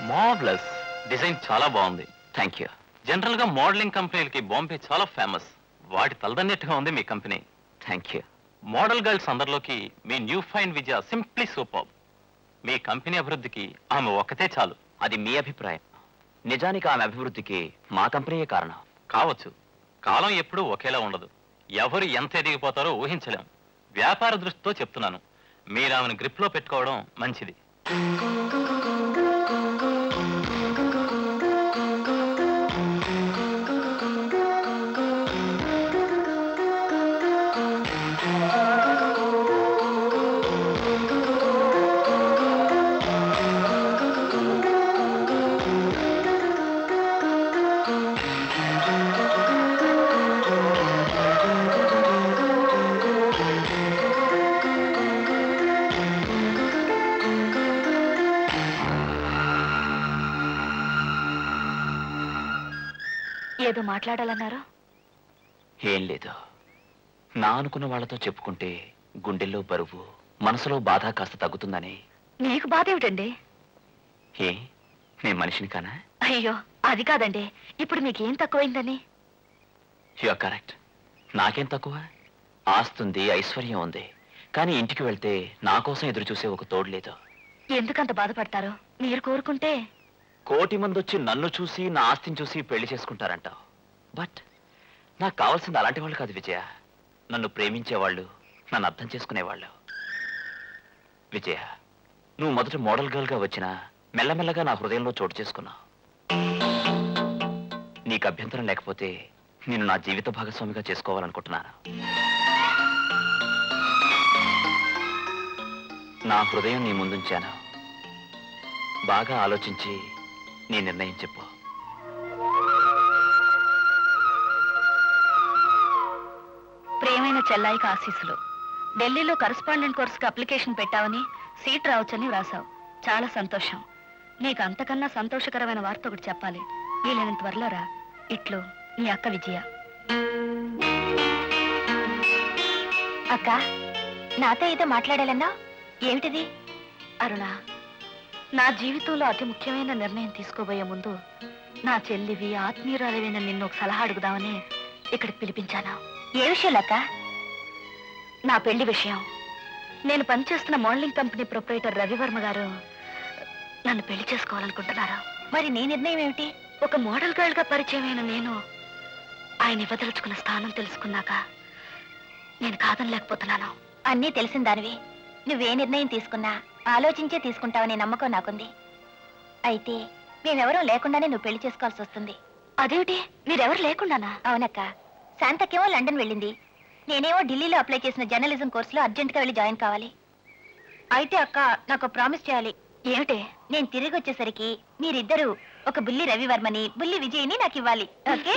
Marvellous, design చాలా బాగుంది. Thank you. General గా మోడలింగ్ కంపెనీలకి బాంబే చాలా ఫేమస్. వాటి తలదన్నట్టుగా ఉంది మీ company. Thank you. Model girls అందరిలోకి మీ new fine Vijaya simply super. మీ కంపెనీ అభివృద్ధికి ఆమె ఒక్కతే చాలు. అది మీ అభిప్రాయం. నిజానికి ఆమె అభివృద్ధికి మా కంపెనీయే కారణం. కావచ్చు. కాలం ఎప్పుడూ ఒకేలా ఉండదు. ఎవరు ఎంత ఎదిగిపోతారో ఊహించలేం. వ్యాపార దృష్టితో చెప్తున్నాను. మీరు ఆమెను గ్రిప్ లో పెట్టుకోవడం మంచిది. ఏదో మాట్లాడాలన్నారు? ఏం లేదు. నా అనుకున్న వాళ్ళతో చెప్పుకుంటే గుండెల్లో బరువు, మనసులో బాధ కాస్త తగ్గుతుందని. నీకు బాధ ఏమిటండి? ఏ, నేను మనిషిని కానా? అయ్యో, అది కాదండి. ఇప్పుడు మీకేం తక్కువైందని? You correct. నాకేం తక్కువ? ఆస్తుంది, ఐశ్వర్యం ఉంది. కానీ ఇంటికి వెళ్తే నా కోసం ఎదురు చూసే ఒక తోడు లేదు. ఎందుకంత బాధపడతారు? మీరు కోరుకుంటే కోటి మంది వచ్చి నన్ను చూసి, నా ఆస్తిని చూసి పెళ్లి చేసుకుంటారంటావు. బట్ నాకు కావాల్సింది అలాంటి వాళ్ళు కాదు విజయ. నన్ను ప్రేమించేవాళ్ళు, నన్ను అర్థం చేసుకునేవాళ్ళు. విజయ, నువ్వు మొదట మోడల్ గర్ల్ గా వచ్చినా మెల్లమెల్లగా నా హృదయంలో చోటు చేసుకున్నావు. నీకు అభ్యంతరం లేకపోతే నేను నా జీవిత భాగస్వామిగా చేసుకోవాలనుకుంటున్నాను. నా హృదయం నీ ముందుంచాను. బాగా ఆలోచించి నీ నిర్ణయం చెప్పు. ప్రియమైన చెల్లాయికి ఆశీస్సులు. ఢిల్లీలో కరస్పాండెంట్ కోర్సుకి అప్లికేషన్ పెట్టావని సీట్ రావచ్చని వ్రాసావు. చాలా సంతోషం. నీకు అంతకన్నా సంతోషకరమైన వార్త ఒకటి చెప్పాలి. వీలైనంత త్వరలో రా. ఇట్లు నీ అక్క విజయ. అక్క, నాతో ఏదో మాట్లాడాలన్నా? ఏమిటిది? అరుణ, నా జీవితంలో అతి ముఖ్యమైన నిర్ణయం తీసుకోబోయే ముందు నా చెల్లివి, ఆత్మీయురాలివైన నిన్ను ఒక సలహా అడుగుదామని ఇక్కడికి పిలిపించాను. ఏ విషయం అక్క? నా పెళ్లి విషయం. నేను పనిచేస్తున్న మోడలింగ్ కంపెనీ ప్రొప్రైటర్ రవివర్మ గారు నన్ను పెళ్లి చేసుకోవాలనుకుంటున్నారు. మరి నీ నిర్ణయం ఏమిటి? ఒక మోడల్ గర్ల్ గా పరిచయమైన నేను ఆయన ఇవ్వదలుచుకున్న స్థానం తెలుసుకున్నాక నేను కాదనలేకపోతున్నాను. అన్నీ తెలిసిన దానివి. నువ్వే నిర్ణయం తీసుకున్నా ఆలోచించే తీసుకుంటావనే నమ్మకం నాకుంది. అయితే మేమెవరూ లేకుండానే నువ్వు పెళ్లి చేసుకోవాల్సి వస్తుంది. అదేమిటి, మీరెవరు లేకుండానా? అవునక్క. శాంతకేమో లండన్ వెళ్ళింది. నేనేమో ఢిల్లీలో అప్లై చేసిన జర్నలిజం కోర్సులో అర్జెంట్గా వెళ్ళి జాయిన్ కావాలి. అయితే అక్క, నాకు ప్రామిస్ చేయాలి. ఏమిటి? నేను తిరిగి వచ్చేసరికి మీరిద్దరూ ఒక బుల్లి రవివర్మని, బుల్లి విజయ్ని నాకు ఇవ్వాలి. ఓకే?